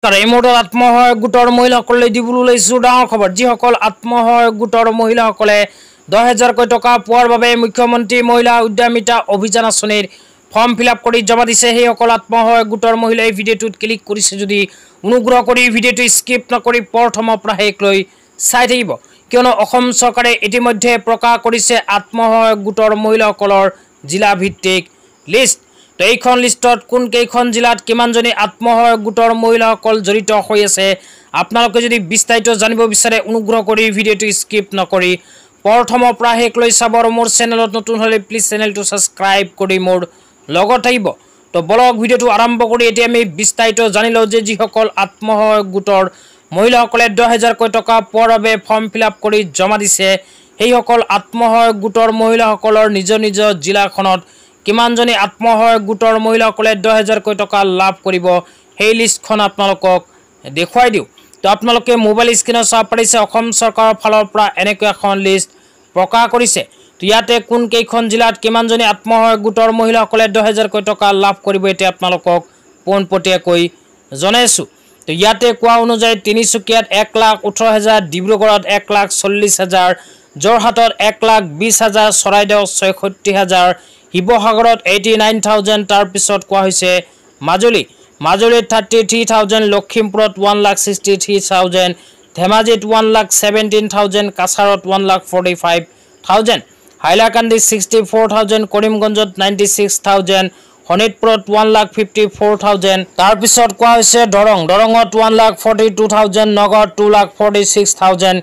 এই মুহূৰ্তত আত্মসহায়ক গোটৰ মহিলাসকলে দিবলৈ ওলাইছো ডাঙৰ খবৰ। যিসকল আত্মসহায়ক গোটৰ মহিলাসকলে 10,000কৈ টকা পোৱাৰ বাবে মুখ্যমন্ত্ৰী মহিলা উদ্যমিতা অভিযান আঁচনিৰ ফৰ্ম ফিলআপ কৰি জমা দিছে, সেইসকল আত্মসহায়ক গোটৰ মহিলাই ভিডিঅ'টোত ক্লিক কৰিছে যদি অনুগ্ৰহ কৰি ভিডিঅ'টো স্কিপ নকৰি প্ৰথমৰ পৰা শেষলৈ চাই থাকিব, কিয়নো অসম চৰকাৰে ইতিমধ্যে প্ৰকাশ কৰিছে আত্মসহায়ক গোটৰ মহিলাসকলৰ জিলা ভিত্তিক লিষ্ট। তো এইখন লিষ্টত কোন কেইখন জিলাত কিমানজনী আত্মসহায়ক গোটৰ মহিলাসকল জড়িত হৈ আছে, আপোনালোকে যদি বিস্তাৰিত জানিব বিচাৰে অনুগ্ৰহ কৰি ভিডিঅ'টো স্কিপ নকৰি প্ৰথমৰ পৰা শেষলৈ চাব। আৰু মোৰ চেনেলত নতুন হ'লে প্লিজ চেনেলটো ছাবস্ক্ৰাইব কৰি মোৰ লগত থাকিব। তো বলক ভিডিঅ'টো আৰম্ভ কৰি এতিয়া আমি বিস্তাৰিত জানি লওঁ যে যিসকল আত্মসহায়ক গোটৰ মহিলাসকলে 10,000কৈ টকা পোৱাৰ বাবে ফৰ্ম ফিলআপ কৰি জমা দিছে, সেইসকল আত্মসহায়ক গোটৰ মহিলাসকলৰ নিজৰ নিজৰ জিলাখনত কিমানজনী আত্মসহায়ক গোটৰ মহিলাসকলে 10,000কৈ টকা লাভ কৰিব সেই লিষ্টখন আপোনালোকক দেখুৱাই দিওঁ। তো আপোনালোকে মোবাইল স্ক্ৰীনত চাব পাৰিছে অসম চৰকাৰৰ ফালৰ পৰা এনেকৈ এখন লিষ্ট প্ৰকাশ কৰিছে। তো ইয়াতে কোন কেইখন জিলাত কিমানজনী আত্মসহায়ক গোটৰ মহিলাসকলে 10,000কৈ টকা লাভ কৰিব এতিয়া আপোনালোকক পোনপটীয়াকৈ জনাইছোঁ। তো ইয়াতে কোৱা অনুযায়ী তিনিচুকীয়াত 1,18,000, ডিব্ৰুগড়ত 1,40,000, যোৰহাটত 1,20,000, চৰাইদেউত 66,000, শিৱসাগৰত 89,000, তাৰপিছত কোৱা হৈছে মাজুলীত 33,000, লখিমপুৰত 1,63,000, ধেমাজিত 1,17,000, কাছাৰত 1,45,000, হাইলাকান্দিত 64,000, কৰিমগঞ্জত 96,000, শোণিতপুৰত 1,54,000, তাৰপিছত কোৱা হৈছে দৰঙত 1,42,000, নগাঁৱত 2,46,000,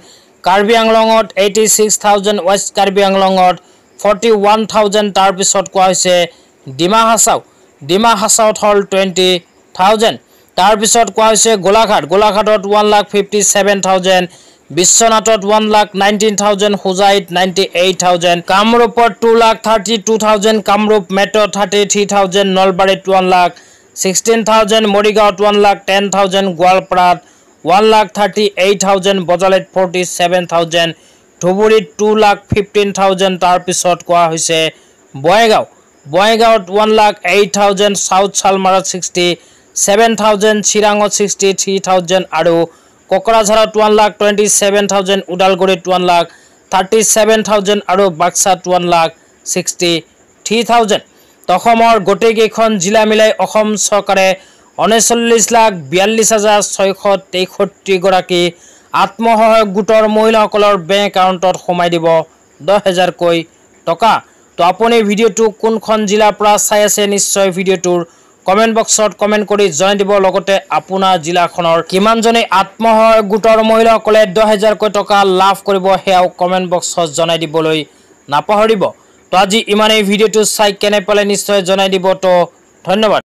কাৰ্বি আংলঙত 86,000, ৱেষ্ট কাৰ্বি আংলঙত 41,000, তাৰপিছত কোৱা হৈছে ডিমা হাছাওত হ'ল 20,000, তাৰপিছত কোৱা হৈছে গোলাঘাটত 1,57,000, বিশ্বনাথত 1,19,000, হোজাইত 98,000, কামৰূপত 2,32,000, কামৰূপ মেট্ৰ 33,000, নলবাৰীত 1,16,000, মৰিগাঁৱত 1,10,000, গোৱালপাৰাত 1,38,000, বজালিত 47,000, ধুবুৰীত 2,15,000, তাৰপিছত কোৱা হৈছে বঙাইগাঁৱত 1,08,000, চাউথ চালমাৰত 67,000, চিৰাঙত 63,000 আৰু কোকৰাঝাৰত 1,27,000, ওদালগুৰিত 1,37,000 আৰু বাক্সাত 1,63,000। অসমৰ গোটেইকেইখন জিলা মিলাই অসম চৰকাৰে 39,42,663 গৰাকী আত্মসহায়ক গোটৰ মহিলাসকলৰ বেংক একাউণ্টত সোমাই দিব 10,000কৈ টকা। তো আপুনি ভিডিঅ'টো কোনখন জিলাৰ পৰা চাই আছে নিশ্চয় ভিডিঅ'টোৰ কমেণ্ট বক্সত কমেণ্ট কৰি জনাই দিব, লগতে আপোনাৰ জিলাখনৰ কিমানজনী আত্মসহায়ক গোটৰ মহিলাসকলে 10,000কৈ টকা লাভ কৰিব সেয়াও কমেণ্ট বক্সত জনাই দিবলৈ নাপাহৰিব। তো আজি ইমানেই, ভিডিঅ'টো চাই কেনে পালে নিশ্চয় জনাই দিব। তো ধন্যবাদ।